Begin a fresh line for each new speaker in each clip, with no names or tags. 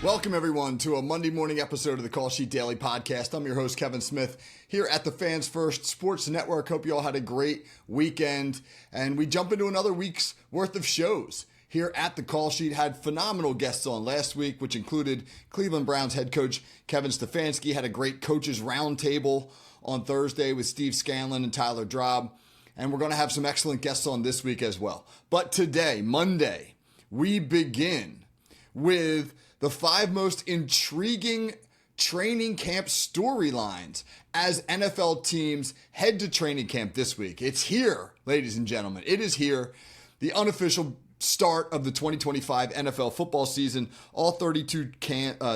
Welcome, everyone, to a Monday morning episode of the Call Sheet Daily Podcast. I'm your host, Kevin Smith, here at the Fans First Sports Network. Hope you all had a great weekend. And we jump into another week's worth of shows here at the Call Sheet. Had phenomenal guests on last week, which included Cleveland Browns head coach Kevin Stefanski. Had a great coaches roundtable on Thursday with Steve Scanlon and Tyler Drobb. And we're going to have some excellent guests on this week as well. But today, Monday, we begin with the 5 most intriguing training camp storylines as NFL teams head to training camp this week. It's here, ladies and gentlemen. It is here. The unofficial start of the 2025 NFL football season. All 32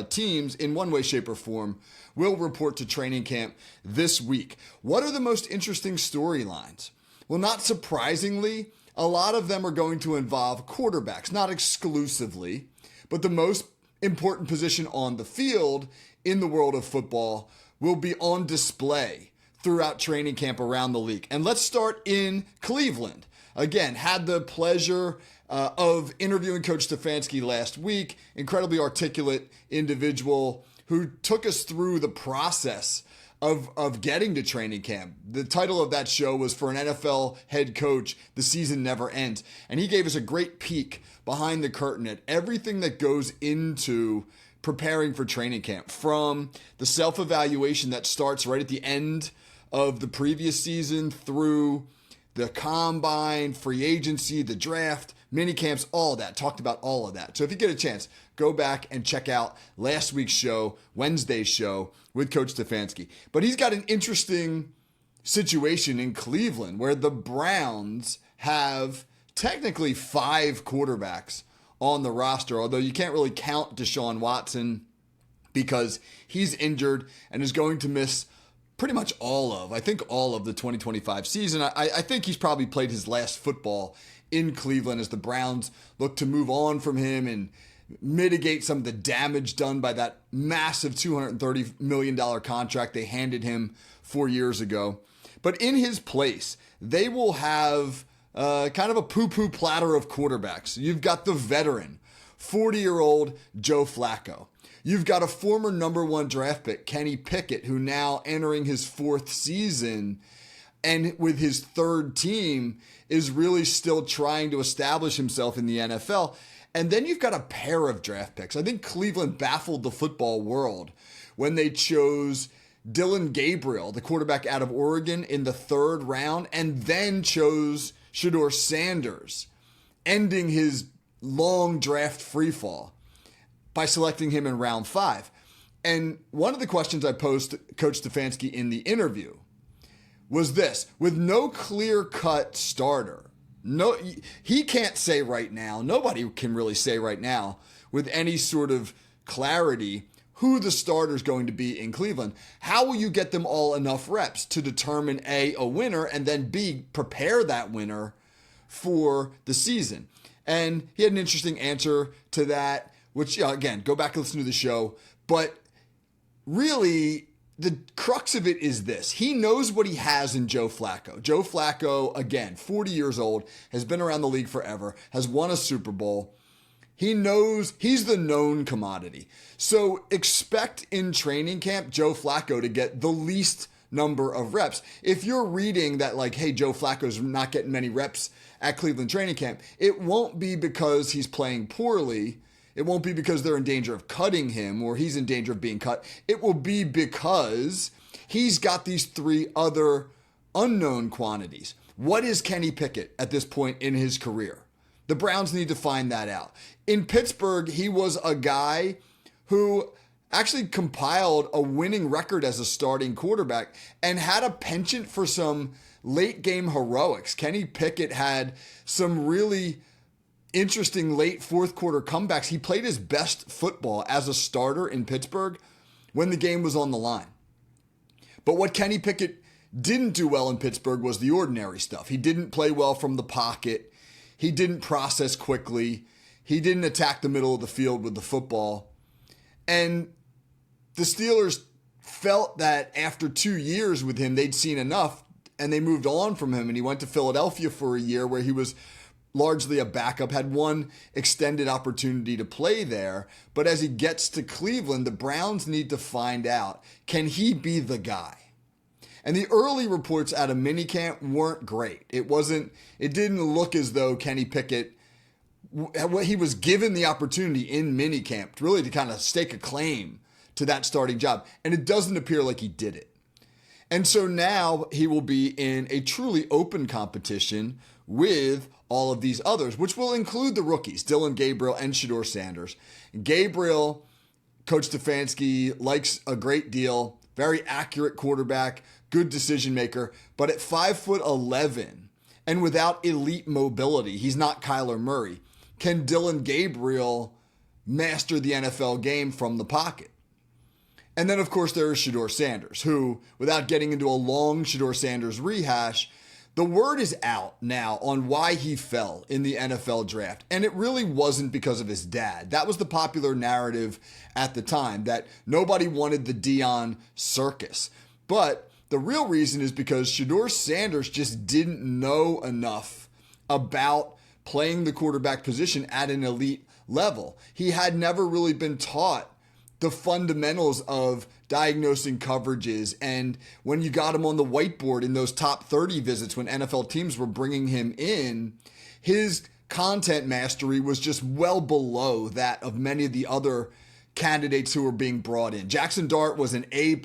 teams in one way, shape, or form will report to training camp this week. What are the most interesting storylines? Well, not surprisingly, a lot of them are going to involve quarterbacks, not exclusively, but the most important position on the field in the world of football will be on display throughout training camp around the league. And let's start in Cleveland. Again, had the pleasure of interviewing Coach Stefanski last week. Incredibly articulate individual who took us through the process of getting to training camp. The title of that show was For an NFL Head Coach, The Season Never Ends. And he gave us a great peek behind the curtain at everything that goes into preparing for training camp, from the self-evaluation that starts right at the end of the previous season through the combine, free agency, the draft, mini camps, all that. Talked about all of that. So if you get a chance, go back and check out last week's show, Wednesday's show with Coach Stefanski. But he's got an interesting situation in Cleveland where the Browns have technically 5 quarterbacks on the roster, although you can't really count Deshaun Watson because he's injured and is going to miss pretty much all of the 2025 season. I think he's probably played his last football in Cleveland as the Browns look to move on from him and mitigate some of the damage done by that massive $230 million contract they handed him 4 years ago. But in his place, they will have kind of a poo-poo platter of quarterbacks. You've got the veteran, 40-year-old Joe Flacco. You've got a former number 1 draft pick, Kenny Pickett, who now entering his 4th season and with his 3rd team is really still trying to establish himself in the NFL. And then you've got a pair of draft picks. I think Cleveland baffled the football world when they chose Dylan Gabriel, the quarterback out of Oregon, in the 3rd round, and then chose Shedeur Sanders, ending his long draft freefall by selecting him in round 5. And one of the questions I posed to Coach Stefanski in the interview was this: with no clear-cut starter, he can't say right now, nobody can really say right now with any sort of clarity who the starter is going to be in Cleveland. How will you get them all enough reps to determine A, a winner, and then B, prepare that winner for the season? And he had an interesting answer to that, which, again, go back and listen to the show. But really, the crux of it is this. He knows what he has in Joe Flacco. Joe Flacco, again, 40 years old, has been around the league forever, has won a Super Bowl. He knows he's the known commodity. So expect in training camp Joe Flacco to get the least number of reps. If you're reading that like, hey, Joe Flacco's not getting many reps at Cleveland training camp, it won't be because he's playing poorly. It won't be because they're in danger of cutting him or he's in danger of being cut. It will be because he's got these 3 other unknown quantities. What is Kenny Pickett at this point in his career? The Browns need to find that out. In Pittsburgh, he was a guy who actually compiled a winning record as a starting quarterback and had a penchant for some late game heroics. Kenny Pickett had some really interesting late 4th quarter comebacks. He played his best football as a starter in Pittsburgh when the game was on the line. But what Kenny Pickett didn't do well in Pittsburgh was the ordinary stuff. He didn't play well from the pocket. He didn't process quickly. He didn't attack the middle of the field with the football. And the Steelers felt that after 2 years with him, they'd seen enough and they moved on from him. And he went to Philadelphia for a year where he was largely a backup, had one extended opportunity to play there. But as he gets to Cleveland, the Browns need to find out, can he be the guy? And the early reports out of minicamp weren't great. It didn't look as though Kenny Pickett, he was given the opportunity in minicamp really to kind of stake a claim to that starting job. And it doesn't appear like he did it. And so now he will be in a truly open competition with all of these others, which will include the rookies, Dillon Gabriel and Shedeur Sanders. Gabriel, Coach Stefanski likes a great deal, very accurate quarterback, good decision maker, but at 5'11" and without elite mobility, he's not Kyler Murray. Can Dillon Gabriel master the NFL game from the pocket? And then, of course, there is Shedeur Sanders, who, without getting into a long Shedeur Sanders rehash, the word is out now on why he fell in the NFL draft. And it really wasn't because of his dad. That was the popular narrative at the time, that nobody wanted the Deion circus. But the real reason is because Shedeur Sanders just didn't know enough about playing the quarterback position at an elite level. He had never really been taught the fundamentals of diagnosing coverages. And when you got him on the whiteboard in those top 30 visits when NFL teams were bringing him in, his content mastery was just well below that of many of the other candidates who were being brought in. Jackson Dart was an A+,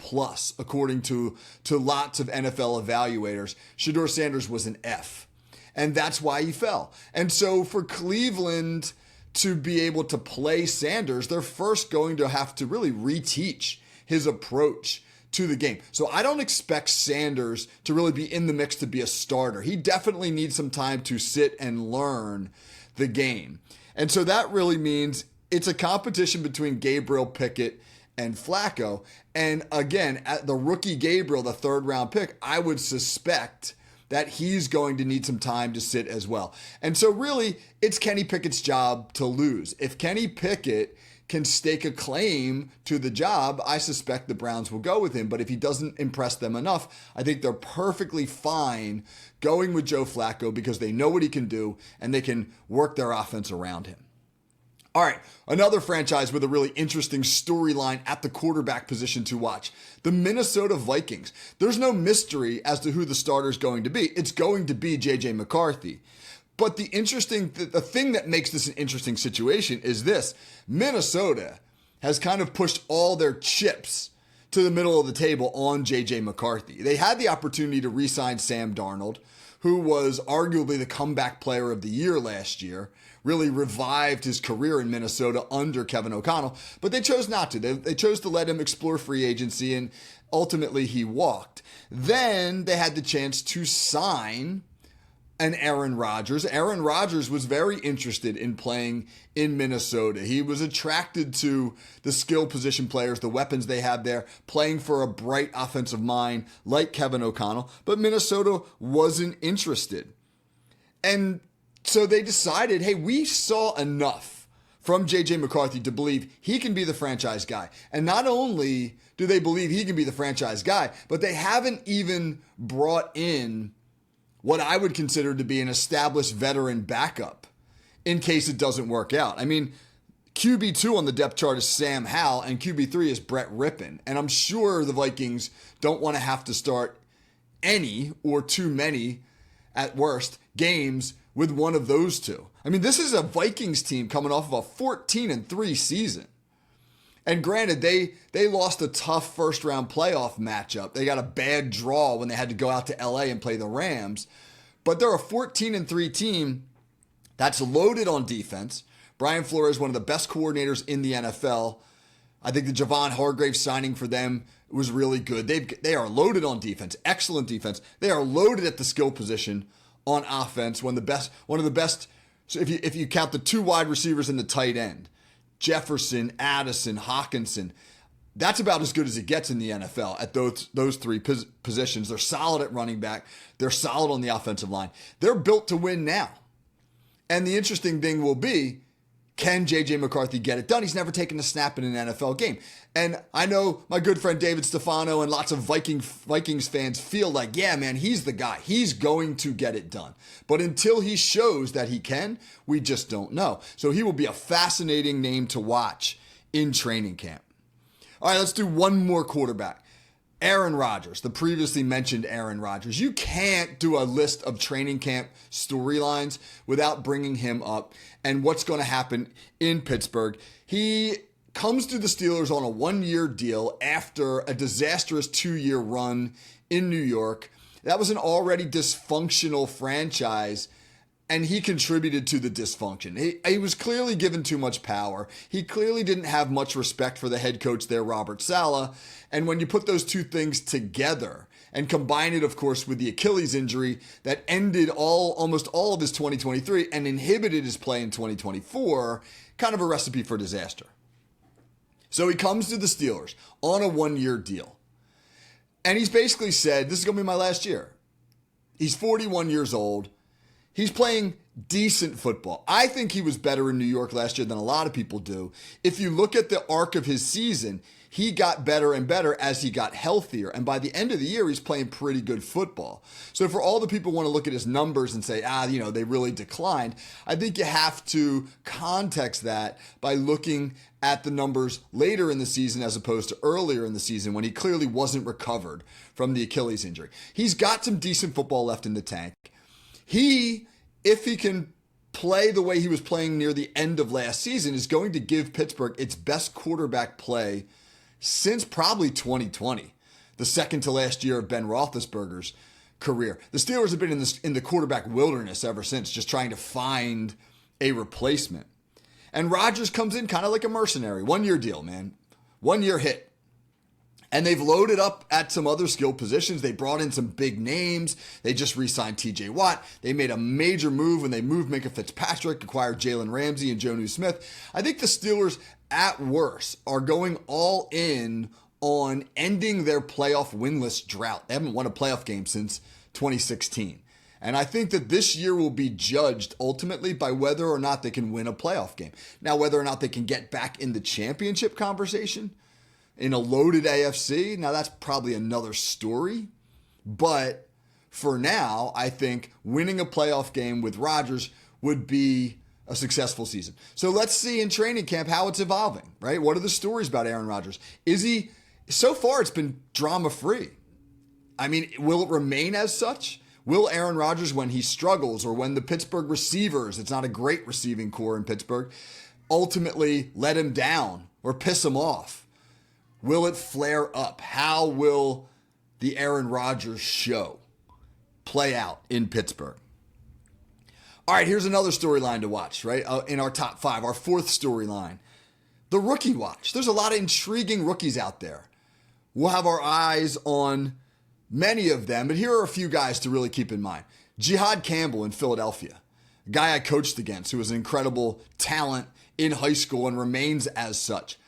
according to lots of NFL evaluators. Shedeur Sanders was an F. And that's why he fell. And so for Cleveland to be able to play Sanders, they're first going to have to really reteach his approach to the game. So I don't expect Sanders to really be in the mix to be a starter. He definitely needs some time to sit and learn the game. And so that really means it's a competition between Gabriel, Pickett, and Flacco. And again, at the rookie Gabriel, the third-round pick, I would suspect that he's going to need some time to sit as well. And so really, it's Kenny Pickett's job to lose. If Kenny Pickett can stake a claim to the job, I suspect the Browns will go with him. But if he doesn't impress them enough, I think they're perfectly fine going with Joe Flacco because they know what he can do and they can work their offense around him. All right, another franchise with a really interesting storyline at the quarterback position to watch. The Minnesota Vikings. There's no mystery as to who the starter is going to be. It's going to be JJ McCarthy. But the thing that makes this an interesting situation is this. Minnesota has kind of pushed all their chips to the middle of the table on JJ McCarthy. They had the opportunity to re-sign Sam Darnold, who was arguably the comeback player of the year last year, really revived his career in Minnesota under Kevin O'Connell, but they chose not to. They chose to let him explore free agency, and ultimately he walked. Then they had the chance to sign an Aaron Rodgers. Aaron Rodgers was very interested in playing in Minnesota. He was attracted to the skill position players, the weapons they had there, playing for a bright offensive mind like Kevin O'Connell, but Minnesota wasn't interested. And so they decided, hey, we saw enough from JJ McCarthy to believe he can be the franchise guy. And not only do they believe he can be the franchise guy, but they haven't even brought in what I would consider to be an established veteran backup in case it doesn't work out. I mean, QB2 on the depth chart is Sam Howell and QB3 is Brett Rippon. And I'm sure the Vikings don't want to have to start any or too many, at worst, games with one of those two. I mean, this is a Vikings team coming off of a 14-3 season. And granted, they lost a tough first-round playoff matchup. They got a bad draw when they had to go out to LA and play the Rams. But they're a 14-3 team that's loaded on defense. Brian Flores, one of the best coordinators in the NFL. I think the Javon Hargrave signing for them was really good. They are loaded on defense, excellent defense. They are loaded at the skill position on offense. One of the best. So if you count the two wide receivers and the tight end, Jefferson, Addison, Hawkinson, that's about as good as it gets in the NFL at those three positions. They're solid at running back. They're solid on the offensive line. They're built to win now. And the interesting thing will be, Can JJ McCarthy get it done? He's never taken a snap in an NFL game. And I know my good friend David Stefano and lots of Vikings fans feel like, yeah, man, he's the guy. He's going to get it done. But until he shows that he can, we just don't know. So he will be a fascinating name to watch in training camp. All right, let's do one more quarterback. Aaron Rodgers, the previously mentioned Aaron Rodgers. You can't do a list of training camp storylines without bringing him up and what's going to happen in Pittsburgh. He comes to the Steelers on a 1-year deal after a disastrous 2-year run in New York. That was an already dysfunctional franchise, and he contributed to the dysfunction. He was clearly given too much power. He clearly didn't have much respect for the head coach there, Robert Saleh. And when you put those two things together and combine it, of course, with the Achilles injury that ended almost all of his 2023 and inhibited his play in 2024, kind of a recipe for disaster. So he comes to the Steelers on a 1-year deal. And he's basically said, this is going to be my last year. He's 41 years old. He's playing decent football. I think he was better in New York last year than a lot of people do. If you look at the arc of his season, he got better and better as he got healthier. And by the end of the year, he's playing pretty good football. So for all the people who want to look at his numbers and say, they really declined, I think you have to context that by looking at the numbers later in the season as opposed to earlier in the season when he clearly wasn't recovered from the Achilles injury. He's got some decent football left in the tank. If he can play the way he was playing near the end of last season, is going to give Pittsburgh its best quarterback play since probably 2020, the second to last year of Ben Roethlisberger's career. The Steelers have been in the quarterback wilderness ever since, just trying to find a replacement. And Rodgers comes in kind of like a mercenary. 1-year deal, man. 1-year hit. And they've loaded up at some other skill positions. They brought in some big names. They just re-signed TJ Watt. They made a major move when they moved Minka Fitzpatrick, acquired Jalen Ramsey and Jonnu Smith. I think the Steelers, at worst, are going all in on ending their playoff winless drought. They haven't won a playoff game since 2016. And I think that this year will be judged ultimately by whether or not they can win a playoff game. Now, whether or not they can get back in the championship conversation in a loaded AFC, now that's probably another story. But for now, I think winning a playoff game with Rodgers would be a successful season. So let's see in training camp how it's evolving, right? What are the stories about Aaron Rodgers? So far it's been drama-free. I mean, will it remain as such? Will Aaron Rodgers, when he struggles or when the Pittsburgh receivers, it's not a great receiving core in Pittsburgh, ultimately let him down or piss him off? Will it flare up? How will the Aaron Rodgers show play out in Pittsburgh? All right, here's another storyline to watch, right? In our top 5, our 4th storyline, the rookie watch. There's a lot of intriguing rookies out there. We'll have our eyes on many of them, but here are a few guys to really keep in mind. Jihad Campbell in Philadelphia, a guy I coached against who was an incredible talent in high school and remains as such.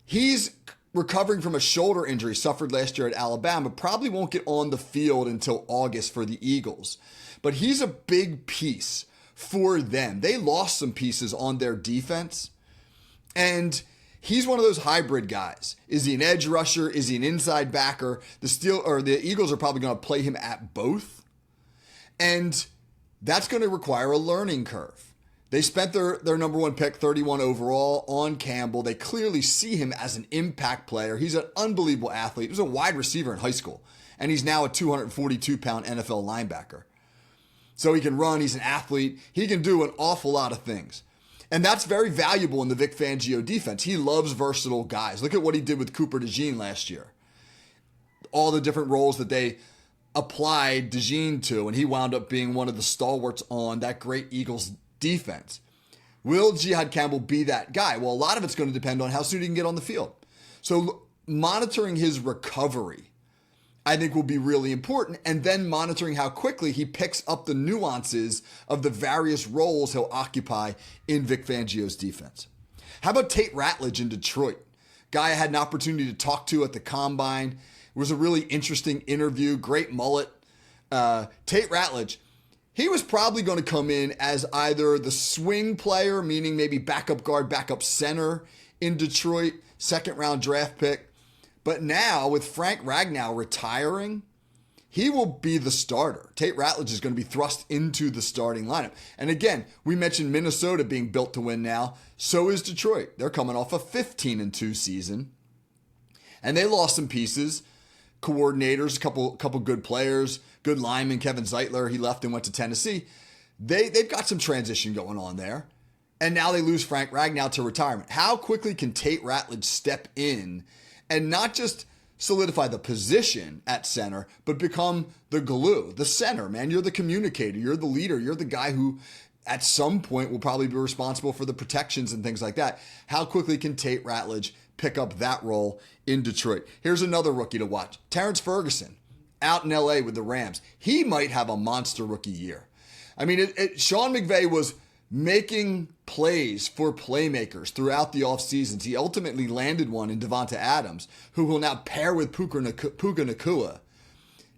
He's recovering from a shoulder injury suffered last year at Alabama, probably won't get on the field until August for the Eagles. But he's a big piece for them. They lost some pieces on their defense, and he's one of those hybrid guys. Is he an edge rusher? Is he an inside backer? The Eagles are probably going to play him at both, and that's going to require a learning curve. They spent their number 1 pick, 31 overall, on Campbell. They clearly see him as an impact player. He's an unbelievable athlete. He was a wide receiver in high school, and he's now a 242-pound NFL linebacker. So he can run. He's an athlete. He can do an awful lot of things. And that's very valuable in the Vic Fangio defense. He loves versatile guys. Look at what he did with Cooper DeJean last year. All the different roles that they applied DeJean to, and he wound up being one of the stalwarts on that great Eagles defense. Will Jihad Campbell be that guy? Well, a lot of it's going to depend on how soon he can get on the field. So monitoring his recovery, I think, will be really important, and then monitoring how quickly he picks up the nuances of the various roles he'll occupy in Vic Fangio's defense. How about Tate Ratledge in Detroit? Guy I had an opportunity to talk to at the Combine. It was a really interesting interview, great mullet. Tate Ratledge, he was probably going to come in as either the swing player, meaning maybe backup guard, backup center in Detroit, second-round draft pick. But now, with Frank Ragnow retiring, he will be the starter. Tate Ratledge is going to be thrust into the starting lineup. And again, we mentioned Minnesota being built to win now. So is Detroit. They're coming off a 15-2 season. And they lost some pieces, coordinators, a couple good players, good lineman, Kevin Zeitler. He left and went to Tennessee. They've got some transition going on there. And now they lose Frank Ragnow to retirement. How quickly can Tate Ratledge step in and not just solidify the position at center, but become the glue, the center, man? You're the communicator. You're the leader. You're the guy who at some point will probably be responsible for the protections and things like that. How quickly can Tate Ratledge pick up that role in Detroit? Here's another rookie to watch. Terrence Ferguson out in LA with the Rams. He might have a monster rookie year. I mean, Sean McVay was making plays for playmakers throughout the off seasons. He ultimately landed one in Devonta Adams, who will now pair with Puka Nacua.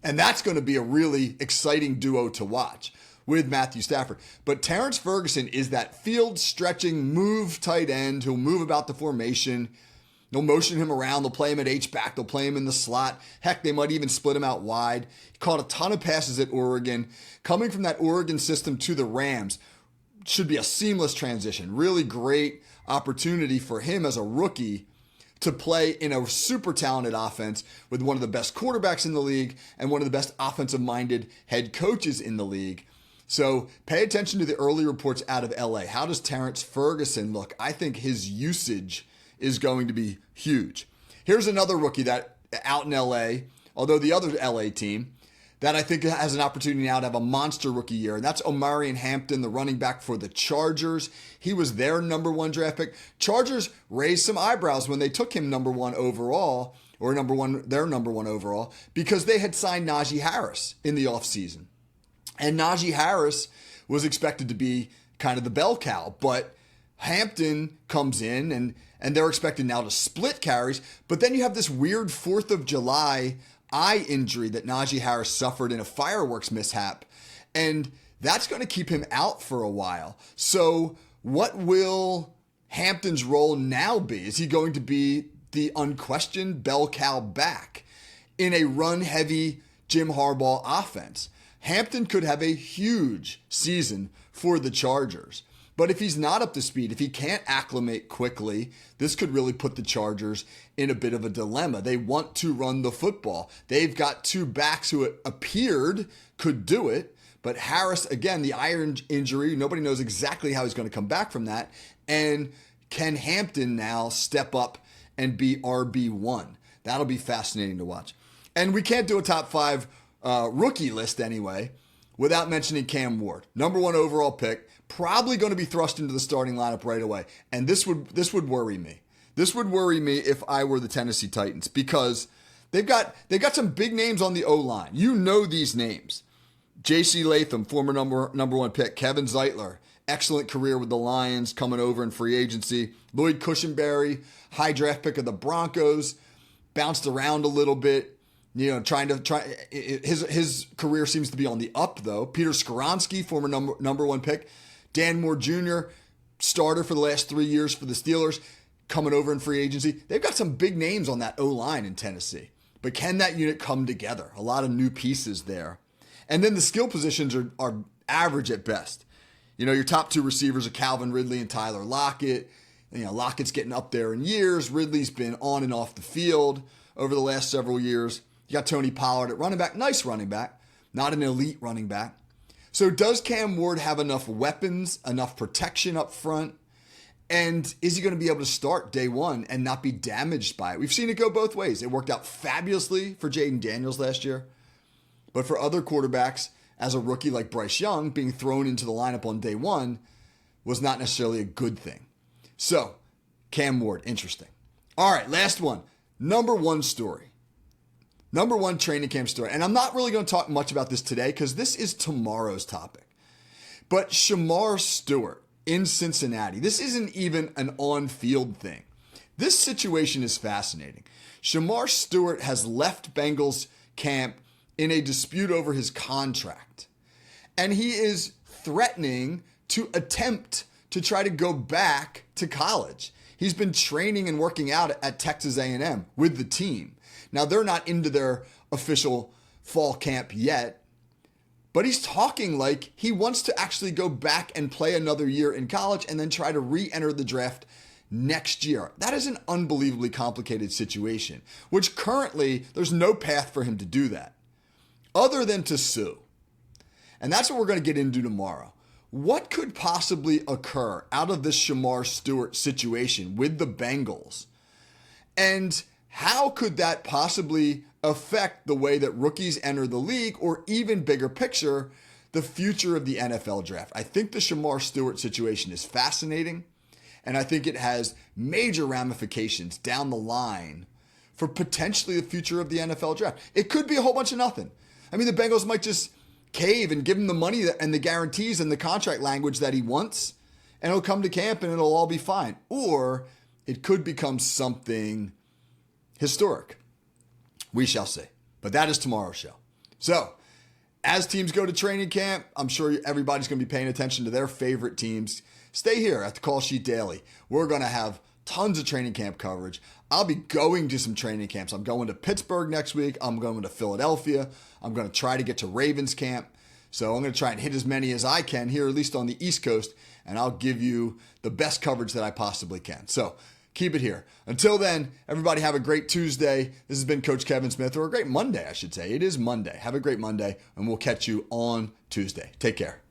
And that's going to be a really exciting duo to watch with Matthew Stafford. But Terrence Ferguson is that field stretching move tight end who'll move about the formation. They'll motion him around. They'll play him at H-back. They'll play him in the slot. Heck, they might even split him out wide. He caught a ton of passes at Oregon. Coming from that Oregon system to the Rams should be a seamless transition. Really great opportunity for him as a rookie to play in a super talented offense with one of the best quarterbacks in the league and one of the best offensive-minded head coaches in the league. So pay attention to the early reports out of LA. How does Terrence Ferguson look? I think his usage is going to be huge. Here's another rookie that out in LA, although the other LA team, that I think has an opportunity now to have a monster rookie year, and that's Omarion Hampton, the running back for the Chargers. He was their number one draft pick. Chargers raised some eyebrows when they took him number one overall, their number one overall, because they had signed Najee Harris in the offseason. And Najee Harris was expected to be kind of the bell cow, but Hampton comes in and they're expected now to split carries. But then you have this weird 4th of July eye injury that Najee Harris suffered in a fireworks mishap. And that's going to keep him out for a while. So what will Hampton's role now be? Is he going to be the unquestioned bell cow back in a run-heavy Jim Harbaugh offense? Hampton could have a huge season for the Chargers. But if he's not up to speed, if he can't acclimate quickly, this could really put the Chargers in a bit of a dilemma. They want to run the football. They've got two backs who it appeared could do it. But Harris, again, the eye injury, nobody knows exactly how he's going to come back from that. And can Hampton now step up and be RB1? That'll be fascinating to watch. And we can't do a top 5 rookie list anyway without mentioning Cam Ward. Number 1 overall pick. Probably going to be thrust into the starting lineup right away. And this would worry me. This would worry me if I were the Tennessee Titans, because they've got some big names on the O-line. You know these names. J.C. Latham, former number 1 pick. Kevin Zeitler, excellent career with the Lions, coming over in free agency. Lloyd Cushenberry, high draft pick of the Broncos, bounced around a little bit. You know, his career seems to be on the up though. Peter Skoronski, former number 1 pick. Dan Moore Jr., starter for the last 3 years for the Steelers, coming over in free agency. They've got some big names on that O-line in Tennessee. But can that unit come together? A lot of new pieces there. And then the skill positions are average at best. You know, your top 2 receivers are Calvin Ridley and Tyler Lockett. You know, Lockett's getting up there in years. Ridley's been on and off the field over the last several years. You got Tony Pollard at running back. Nice running back. Not an elite running back. So does Cam Ward have enough weapons, enough protection up front? And is he going to be able to start day one and not be damaged by it? We've seen it go both ways. It worked out fabulously for Jaden Daniels last year. But for other quarterbacks, as a rookie like Bryce Young, being thrown into the lineup on day one was not necessarily a good thing. So, Cam Ward, interesting. All right, last one. Number 1 story. Number 1 training camp story. And I'm not really going to talk much about this today because this is tomorrow's topic. But Shamar Stewart in Cincinnati. This isn't even an on-field thing. This situation is fascinating. Shamar Stewart has left Bengals camp in a dispute over his contract. And he is threatening to attempt to try to go back to college. He's been training and working out at Texas A&M with the team. Now, they're not into their official fall camp yet, but he's talking like he wants to actually go back and play another year in college and then try to re-enter the draft next year. That is an unbelievably complicated situation, which currently there's no path for him to do that other than to sue. And that's what we're going to get into tomorrow. What could possibly occur out of this Shamar Stewart situation with the Bengals? And how could that possibly affect the way that rookies enter the league, or even bigger picture, the future of the NFL draft? I think the Shamar Stewart situation is fascinating, and I think it has major ramifications down the line for potentially the future of the NFL draft. It could be a whole bunch of nothing. I mean, the Bengals might just cave and give him the money and the guarantees and the contract language that he wants, and he'll come to camp and it'll all be fine. Or it could become something historic. We shall see. But that is tomorrow's show. So, as teams go to training camp, I'm sure everybody's going to be paying attention to their favorite teams. Stay here at the Call Sheet Daily. We're going to have tons of training camp coverage. I'll be going to some training camps. I'm going to Pittsburgh next week. I'm going to Philadelphia. I'm going to try to get to Ravens camp. So I'm going to try and hit as many as I can here, at least on the East Coast, and I'll give you the best coverage that I possibly can. So keep it here. Until then, everybody have a great Tuesday. This has been Coach Kevin Smith, or a great Monday, I should say. It is Monday. Have a great Monday, and we'll catch you on Tuesday. Take care.